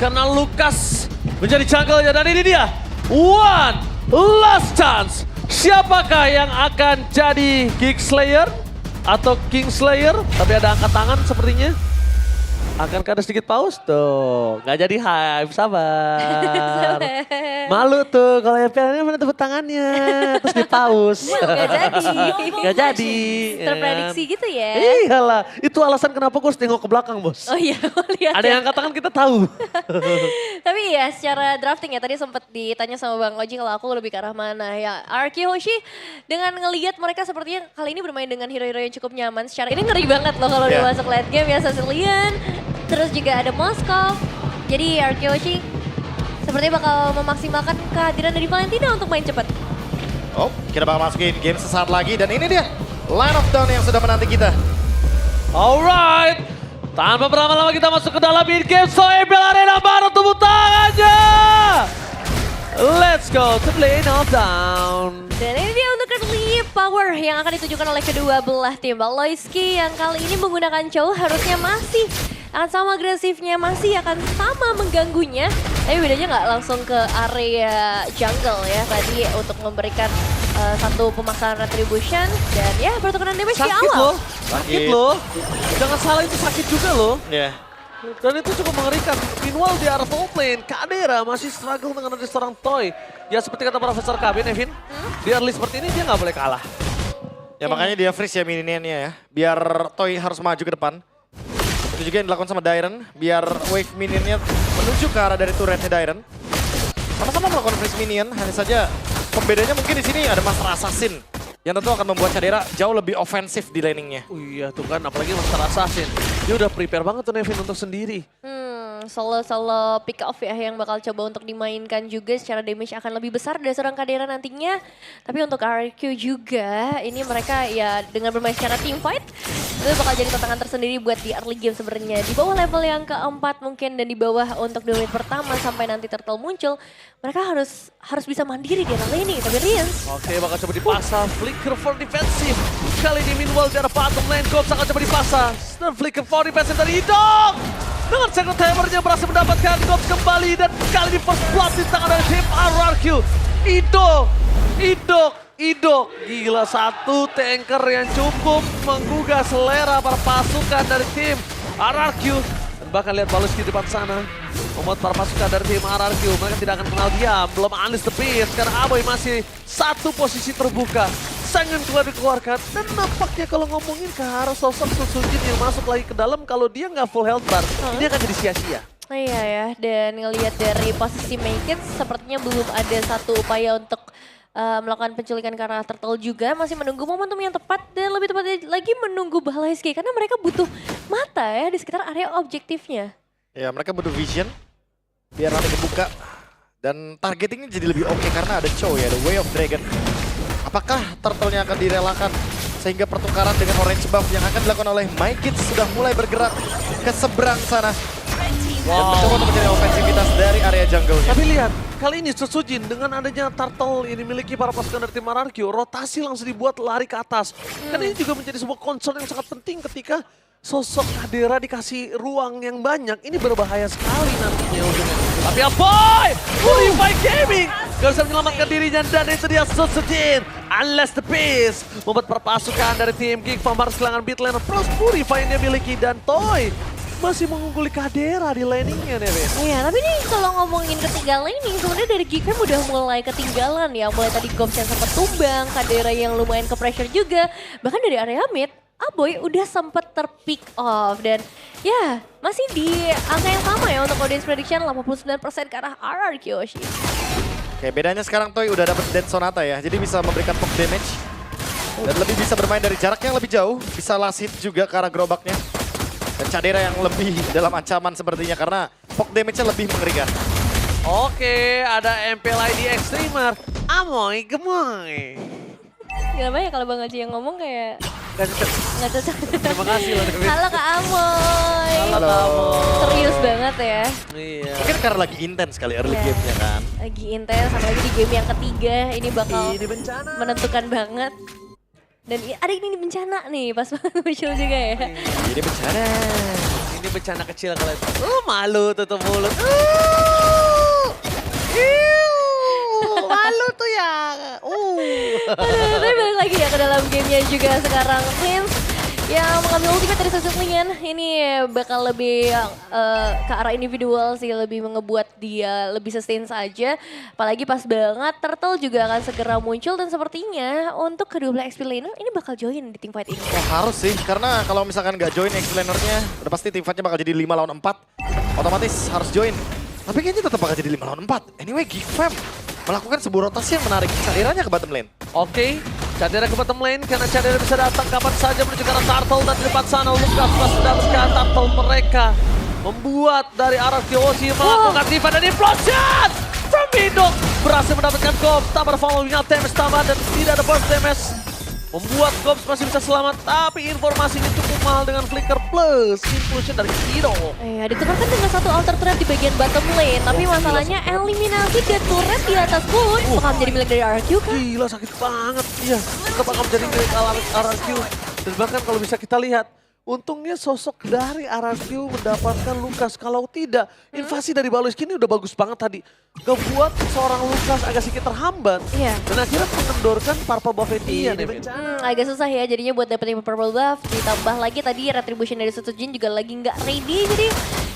karena Lukas menjadi jungle-nya. Dan ini dia, one last chance. Siapakah yang akan jadi Geek Slayer atau King Slayer? Tapi ada angkat tangan sepertinya. Akankah ada sedikit pause? Tuh, nggak jadi hype, sabar. Malu tuh kalau FPL-nya mana tepuk tangannya, terus di pause. Gak jadi. Gak jadi. Terprediksi gitu ya. Iyalah, itu alasan kenapa gue harus tengok ke belakang, bos. Oh iya, lihat. Ada yang angkat tangan kita tahu. Tapi ya secara drafting ya tadi sempat ditanya sama Bang Oji kalau aku lebih ke arah mana ya. Arki Hoshi dengan ngelihat mereka sepertinya kali ini bermain dengan hero-hero yang cukup nyaman. Secara ini ngeri banget loh kalau udah masuk late game ya Sicilian. Terus juga ada Moskov. Jadi Arki Hoshi sepertinya bakal memaksimalkan kehadiran dari Valentina untuk main cepat. Oh, kita bakal masukin game sesaat lagi dan ini dia line of down yang sudah menanti kita. Alright, tanpa berlama-lama kita masuk ke dalam in-game Soebel Arena baru tepuk tangannya. Let's go to lane of down. Dan ini dia untuk early power yang akan ditujukan oleh kedua belah tim. Loyski yang kali ini menggunakan Chow harusnya masih akan sama agresifnya, masih akan sama mengganggunya. Tapi bedanya nggak langsung ke area jungle ya tadi untuk memberikan satu pemaksaan retribution. Dan ya pertukaran damage di Sakit awal. loh, sakit loh. Jangan salah itu sakit juga loh. Ya. Dan itu cukup mengerikan. Meanwhile di arah top lane, Kadera masih struggle dengan ada seorang Toy. Ya seperti kata Profesor Kabin, Nevin. Di early seperti ini dia nggak boleh kalah. Ya makanya dia freeze ya minionnya ya. Biar Toy harus maju ke depan. Itu juga yang dilakukan sama Dairen. Biar wave minionnya menuju ke arah dari turretnya Dairen. Sama-sama melakukan freeze minion. Hanya saja pembedanya mungkin di sini ada Master Assassin. Yang tentu akan membuat Kadera jauh lebih ofensif di laningnya. Oh iya tuh kan, apalagi Master Assassin. Dia udah prepare banget tuh Nevin untuk sendiri. Solo pick off ya yang bakal coba untuk dimainkan juga secara damage akan lebih besar dari seorang Kadera nantinya. Tapi untuk RQ juga ini mereka ya dengan bermain secara team fight itu bakal jadi tantangan tersendiri buat di early game sebenarnya. Di bawah level yang keempat mungkin dan di bawah untuk 2 menit pertama sampai nanti turtle muncul. Mereka harus bisa mandiri di arah laning. Tapi Rians. Oke, bakal coba dipasang. Flicker for defensive. Kali ini meanwhile di arah bottom lane. Gops akan coba dipasang. Dan flicker for defensive dari Idok. Dengan second hammernya berhasil mendapatkan Gops kembali. Dan kali ini first blood di tangan dari tim RRQ. Idok. Gila, satu tanker yang cukup menggugah selera para pasukan dari tim RRQ. Dan bahkan lihat Baluski di depan sana. Membuat para pasukan dari tim RRQ, mereka tidak akan kenal diam. Belum Unleash the Beast, karena Aboy masih satu posisi terbuka. Sangat keluar dikeluarkan. Dan nampaknya kalau ngomongin ke arah sosok Susujin yang masuk lagi ke dalam, kalau dia nggak full health bar, ini akan jadi sia-sia. Iya ya, dan ngelihat dari posisi Make It sepertinya belum ada satu upaya untuk melakukan penculikan ke arah Turtle juga. Masih menunggu momentum yang tepat dan lebih tepat lagi menunggu Balaiski. Karena mereka butuh mata ya di sekitar area objektifnya. Ya mereka butuh vision. Biar nanti kebuka. Dan targetingnya jadi lebih oke karena ada Chow ya, the Way of Dragon. Apakah turtle-nya akan direlakan? Sehingga pertukaran dengan orange buff yang akan dilakukan oleh MyKids sudah mulai bergerak ke seberang sana. Dan mencoba untuk mencari ofensivitas dari area jungle-nya. Tapi lihat, kali ini Susujin dengan adanya turtle ini dimiliki para pasukan dari tim RRQ, rotasi langsung dibuat lari ke atas. Karena ini juga menjadi sebuah concern yang sangat penting ketika sosok Kadera dikasih ruang yang banyak. Ini berbahaya sekali nantinya ujungnya. Tapi Aboy! Purify Gaming! Gak bisa menyelamatkan dirinya dan itu dia Susujin. Unleash the Beast. Membuat perpasukan dari tim Geek Farm harus kehilangan mid laner. Plus Purify yang dia miliki dan Toy masih mengungguli Kadera di laningnya, Nevin. Iya, tapi nih kalau ngomongin ketinggalan laning, sebenarnya dari Geekfam udah mulai ketinggalan ya. Mulai tadi Gops yang sempat tumbang, Kadera yang lumayan ke pressure juga. Bahkan dari area mid, Aboy udah sempat terpick off. Dan ya, masih di angka yang sama ya untuk audience prediction 89% ke arah RRQ Oshi. Oke, bedanya sekarang Toy udah dapet Dead Sonata ya, jadi bisa memberikan poke damage. Dan lebih bisa bermain dari jarak yang lebih jauh, bisa last hit juga ke arah gerobaknya. Dan Kadera yang lebih dalam ancaman sepertinya karena poke damage-nya lebih mengerikan. Oke, ada MPLID Extremer. Amoy, gemoy. Gak apa ya kalau Bang Oji yang ngomong kayak Gak cocok. nggak cocok. Terima kasih loh, Nevin. Halo Kak Amoy. Halo, Amoy. Serius banget ya. Iya. Mungkin karena lagi intens kali early Iya. game-nya kan. Lagi intens, apalagi di game yang ketiga ini bakal Ini bencana. menentukan banget. Dan ada ini bencana nih, pas banget muncul juga ya. Ini bencana. ini bencana kecil kalau itu. Malu tutup mulut. Malu tuh ya. Aduh, tapi balik lagi ya ke dalam gamenya juga sekarang. Prince yang mengambil ultimate dari Sosok Lingen ini bakal lebih ke arah individual sih, lebih ngebuat dia lebih sustain saja. Apalagi pas banget Turtle juga akan segera muncul dan sepertinya untuk kedua belah XP laner ini bakal join di teamfight ini. Oh, harus sih, karena kalau misalkan nggak join X-Lanernya, udah pasti teamfightnya bakal jadi 5 lawan 4. Otomatis harus join. Tapi kayaknya tetap bakal jadi 5 lawan 4. Anyway, Geekfam melakukan sebuah rotasi yang menarik Cadiranya ke bottom lane. Oke, Cadera ke bottom lane karena Cadera bisa datang kapan saja menuju ke arah Turtle dan di depan sana Lukas masih mendapatkan Turtle mereka. Membuat dari arah Kyoshi melakukan diva dan implosion! From Bindok berhasil mendapatkan Gops, tambah follow-nya damage tambah dan tidak ada burst damage. Membuat Gops masih bisa selamat, tapi informasinya cukup mahal dengan flicker plus implosion dari Kido. Iya, ditukarkan dengan satu alter turret di bagian bottom lane, tapi masalahnya eliminasi dan turret di atas pun bakal menjadi milik dari RQ kan? Gila sakit banget, iya. Tetap akan menjadi milik RRQ. Dan bahkan kalau bisa kita lihat, untungnya sosok dari RRQ mendapatkan Lukas. Kalau tidak, invasi dari Baloiski ini udah bagus banget tadi. Ngebuat seorang Lukas agak sedikit terhambat. Iya. Dan akhirnya mengendorkan purple buff dia nih. Agak susah ya jadinya buat dapetin purple buff. Ditambah lagi tadi retribution dari Setsujin juga lagi nggak ready. Jadi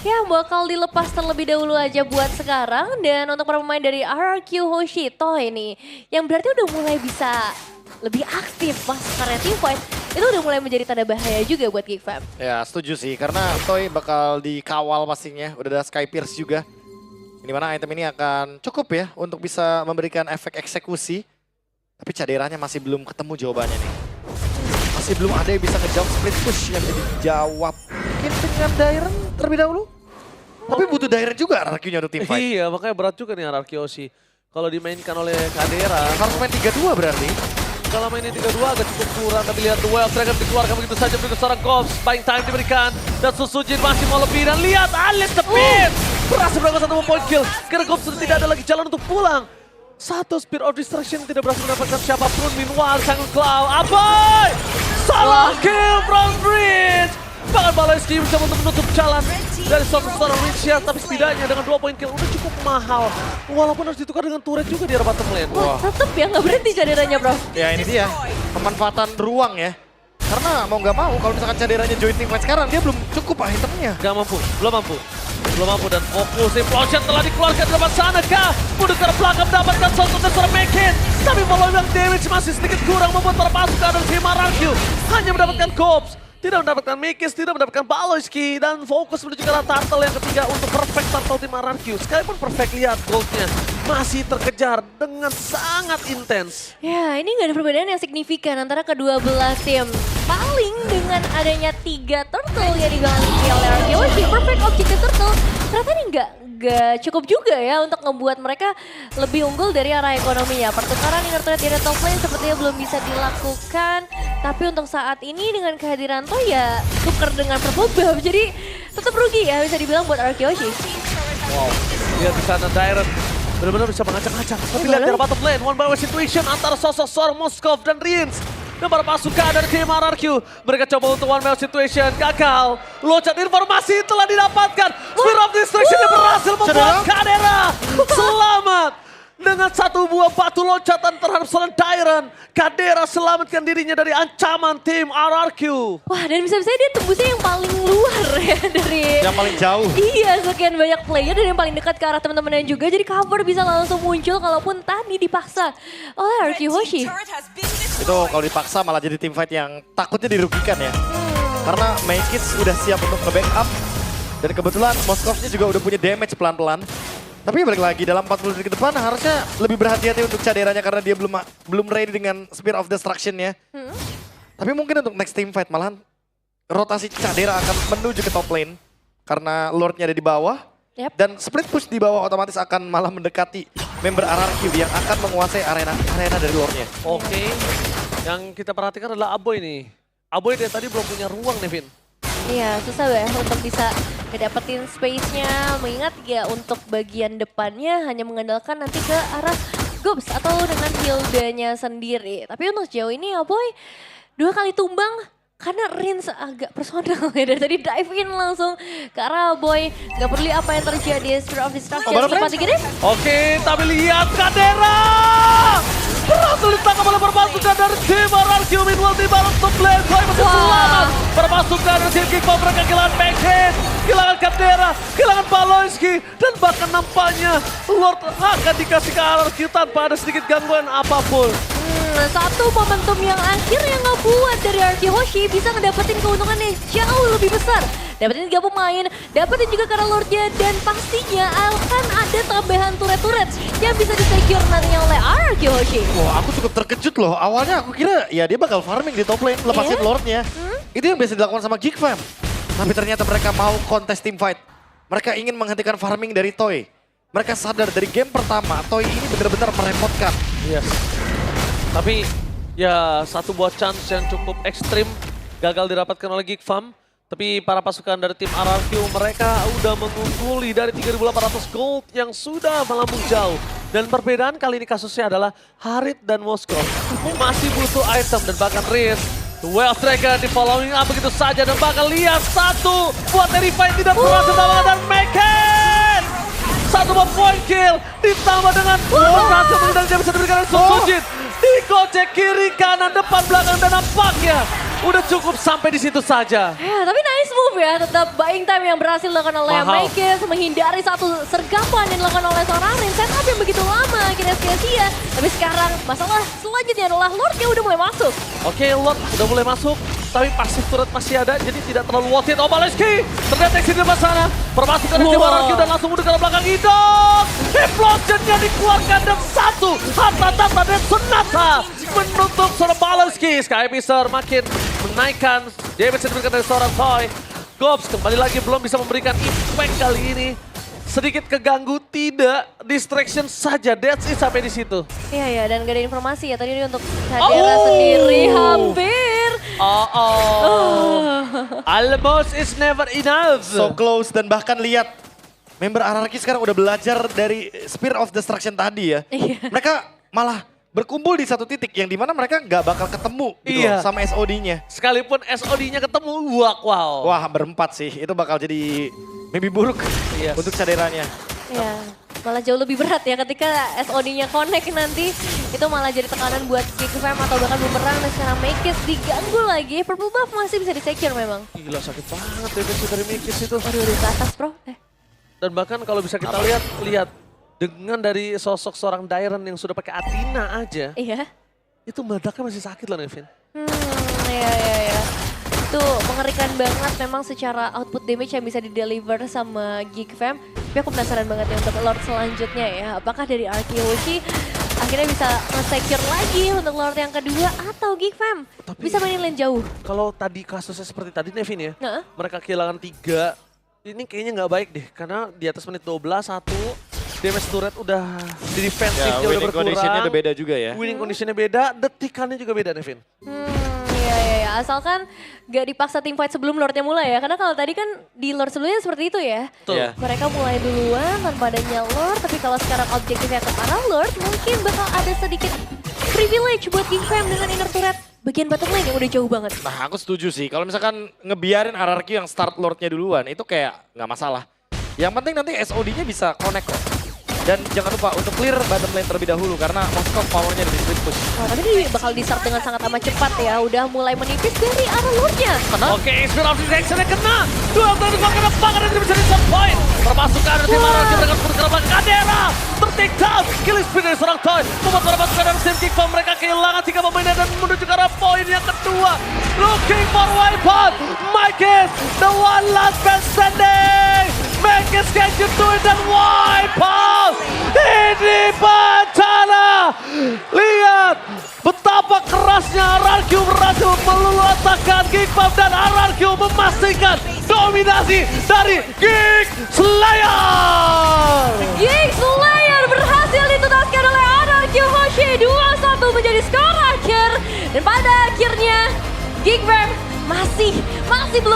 ya bakal dilepas terlebih dahulu aja buat sekarang. Dan untuk para pemain dari RRQ Hoshito ini, yang berarti udah mulai bisa lebih aktif pas karena teamfight, itu udah mulai menjadi tanda bahaya juga buat Geekfam. Ya setuju sih, karena Toy bakal dikawal pastinya. Udah ada Sky Pierce juga. Di mana item ini akan cukup ya untuk bisa memberikan efek eksekusi. Tapi Cadiranya masih belum ketemu jawabannya nih. Masih belum ada yang bisa ngejawab split push yang bisa dijawab. Mungkin dengan Dairen terlebih dahulu. Tapi butuh Dairen juga RRQ-nya untuk teamfight. Iya, makanya berat juga nih RRQ sih. Kalau dimainkan oleh Cadera, Harus main 3-2 berarti. kalau mainin 3-2 agak cukup kurang, tapi lihat Duel Dragon dikeluarkan begitu saja begitu seorang Gops. Buying time diberikan, dan Susujin masih mau lebih, dan lihat Alice the Pin! Berhasil melakukan satu point kill, karena Gops sudah tidak ada lagi jalan untuk pulang. Satu Spear of Destruction tidak berhasil mendapatkan siapapun, meanwhile Sang Cloud, Aboy! Solo kill from Bridge! Bahkan Baloiski mencoba untuk menutup jalan dari seorang Richard, tapi setidaknya dengan 2 point kill udah cukup mahal. Walaupun harus ditukar dengan turret juga di arah bottom lane. Wah, tetep ya nggak berhenti Cadiranya bro. Ya ini dia, pemanfaatan ruang ya. Karena mau nggak mau kalau misalkan Cadiranya join teamfight sekarang, dia belum cukup itemnya. Gak mampu, belum mampu. Belum mampu dan fokus, implosion telah dikeluarkan di depan sana kah? Mundur ke belakang mendapatkan sosok dan seorang Mekin. Tapi volume damage masih sedikit kurang membuat para pasukan dari tim RRQ hanya mendapatkan Gops. Tidak mendapatkan Mikis, tidak mendapatkan Baloiski, dan fokus menuju ke arah Turtle yang ketiga untuk perfect Turtle tim RRQ. Sekalipun perfect, lihat goldnya masih terkejar dengan sangat intens. Ya, ini nggak ada perbedaan yang signifikan antara kedua belah tim. Paling dengan adanya 3 turtle yang dimiliki oleh RRQ, perfect objective turtle, ternyata ini nggak cukup juga ya untuk ngebuat mereka lebih unggul dari arah ekonominya. Pertukaran inner turret di top lane sepertinya belum bisa dilakukan. Tapi untuk saat ini dengan kehadiran Toy ya tuker dengan purple buff. Jadi tetap rugi ya bisa dibilang buat Arkeoshi. Wow, lihat di sana Dairen benar-benar bisa mengacak-acak. Tapi lihat dari bottom lane, one by one situation antara sosok seorang Moskov dan Rins. Dan para pasukan dari tim RRQ, mereka coba untuk one man situation, gagal. Loncat informasi telah didapatkan. Spear of Destruction yang berhasil membuat Cadera selamat. Dengan satu buah batu loncatan terhadap seorang Dairen, Cadera selamatkan dirinya dari ancaman tim RRQ. Wah, dan bisa-bisanya dia tembusnya yang paling luar ya dari... Yang paling jauh. Iya, sekian banyak player dan yang paling dekat ke arah teman-temannya juga. Jadi cover bisa langsung muncul kalaupun tadi dipaksa oleh RQ Hoshi. Itu kalau dipaksa malah jadi teamfight yang takutnya dirugikan ya. Karena Maykits udah siap untuk nge-backup. Dan kebetulan Moskovnya juga udah punya damage pelan-pelan. Tapi balik lagi dalam 40 detik ke depan harusnya lebih berhati-hati untuk Cadiranya karena dia belum ready dengan Spear of Destruction-nya. Tapi mungkin untuk next team fight malahan rotasi Cadera akan menuju ke top lane. Karena Lord-nya ada di bawah. Yep. Dan split push di bawah otomatis akan malah mendekati member RRQ yang akan menguasai arena dari Lord-nya. Oke, yang kita perhatikan adalah Aboy nih. Aboy dari tadi belum punya ruang nih, Vin. Iya, susah ya untuk bisa ngedapetin space-nya. Mengingat ya untuk bagian depannya hanya mengandalkan nanti ke arah Gops atau dengan Hilda-nya sendiri. Tapi untuk sejauh ini Aboy 2 kali tumbang Karena Rins agak personal ya, dari tadi dive in langsung ke arah Boy. Gak peduli apa yang terjadi, Spirit of Destruction sempat dikirim. Oke, tapi lihat Kadera! Berhasil ditangkap oleh perpasukan dari tim RRQ. Meanwhile di barat sebelah, Boy masih selamat. Perpasukan dari tim Kickball mereka kehilangan Backhead, kehilangan Kadera, kehilangan Paloyski. Dan bahkan nampaknya Lord akan dikasih ke RRQ tanpa ada sedikit gangguan apapun. Satu momentum yang akhirnya ngebuat dari RRQ Hoshi bisa ngedapetin keuntungan yang jauh lebih besar. Dapetin 3 pemain, dapetin juga karena Lordnya, dan pastinya akan ada tambahan turret-turret yang bisa disecure nantinya oleh RRQ Hoshi. Wah, aku cukup terkejut loh. Awalnya aku kira ya dia bakal farming di top lane, lepasin Lordnya. Itu yang biasa dilakukan sama Geek Fam. Tapi ternyata mereka mau kontes team fight. Mereka ingin menghentikan farming dari Toy. Mereka sadar dari game pertama, Toy ini benar-benar merepotkan. Yes. Tapi ya satu buah chance yang cukup ekstrim gagal didapatkan oleh Geek Fam. Tapi para pasukan dari tim RRQ mereka udah mengungguli dari 3.800 gold yang sudah melambung jauh. Dan perbedaan kali ini kasusnya adalah Harit dan Moskov masih butuh item dan bahkan Riz. The Way of Dragon di following up begitu saja dan bahkan lihat satu buat Terrify tidak berhasil ditambahkan dan Maken. Satu buat point kill ditambah dengan berhasil mengendali dia bisa diberikan oleh Sujin. Dikocek kiri kanan depan belakang dan nampaknya udah cukup sampai di situ saja. Ya, tapi nice move ya, tetap buying time yang berhasil dilakukan oleh Makis, menghindari satu sergapan yang dilakukan oleh seorang Rin. Setup yang begitu lama akhirnya sia-sia. Tapi sekarang masalah selanjutnya adalah Lordnya udah mulai masuk. Oke, Lord udah mulai masuk, tapi pasif turret masih ada, jadi tidak terlalu worth it. Paloyski terdeteksi di depan sana, permasukan dari RRQ dan langsung mundur ke belakang Idok. Implosionnya dikeluarkan dan satu harta-tata dan Sonata menutup seorang Paloyski. Skypicer makin menaikkan damage yang diberikan dari seorang Toy. Gobs kembali lagi belum bisa memberikan impact kali ini. Sedikit keganggu, tidak distraction saja. That's it sampai di situ. Iya ya, dan gak ada informasi ya tadi ini untuk Kadera sendiri hampir. Almost is never enough. So close dan bahkan lihat member RRQ sekarang udah belajar dari Spear of Destruction tadi ya. Iya. Mereka malah berkumpul di satu titik yang dimana mereka nggak bakal ketemu gitu loh, sama SOD-nya. Sekalipun SOD-nya ketemu, wow. Wah, berempat sih. Itu bakal jadi mimpi buruk untuk Caderanya. Ya, malah jauh lebih berat ya ketika SOD-nya connect nanti. Itu malah jadi tekanan buat Geek Fam atau bahkan bumerang. Dan sekarang Makis diganggu lagi. Purple buff masih bisa di-secure memang. Gila sakit banget damage dari Makis itu. Aduh, ke atas bro. Dan bahkan kalau bisa kita lihat dengan dari sosok seorang Dairon yang sudah pakai Athena aja, Iya. itu meledaknya masih sakit loh Nevin. Iya. Itu mengerikan banget memang secara output damage yang bisa di-deliver sama Geek Fam. Tapi aku penasaran banget ya untuk Lord selanjutnya ya. Apakah dari RRQ Hoshi akhirnya bisa nge-secure lagi untuk Lord yang kedua atau Geek Fam bisa mainin lane jauh. Kalau tadi kasusnya seperti tadi Nevin ya, Nah. mereka kehilangan 3, ini kayaknya nggak baik deh. Karena di atas menit 12, 1, damage turret udah di defensifnya udah berkurang. Conditionnya udah beda juga ya. Winning conditionnya beda, detikannya juga beda Nevin. Iya. Asalkan gak dipaksa team fight sebelum Lordnya mulai ya. Karena kalau tadi kan di Lord sebelumnya seperti itu ya. Betul. Iya. Mereka mulai duluan tanpa adanya Lord. Tapi kalau sekarang objektifnya ke arah Lord, mungkin bakal ada sedikit privilege buat Geek Fam dengan inner turret. Bagian bottom lane yang udah jauh banget. Nah, aku setuju sih. Kalau misalkan ngebiarin RRQ yang start Lordnya duluan, itu kayak nggak masalah. Yang penting nanti SOD-nya bisa connect kok. Dan jangan lupa untuk clear bottom lane terlebih dahulu karena Moskov powernya di split push. Wah, tapi ini bakal di-start dengan sangat amat cepat ya. Udah mulai menipis dari arah Lordnya. Oke, Spirit of Destruction-nya kena. Duel terdekat kena banget dan tidak bisa di-set point. Permasukan dari tim RRQ dengan pengerapan Kadera. Ter-take down. Kill speed dari seorang Toy. Membuat para pasukan dari tim Geek Fam mereka kehilangan 3 pemainnya dan menuju ke arah poin yang kedua. Looking for wipeout. Makis, the one last man standing. Makis can you do it dan wipeout. Ini bencana. Lihat betapa kerasnya RRQ berhasil meluluhkan Geek Fam dan RRQ memastikan dominasi dari Geek Slayer. Geek Slayer berhasil dituntaskan oleh RRQ Hoshi. 2-1 menjadi skor akhir. Dan pada akhirnya Geek Fam masih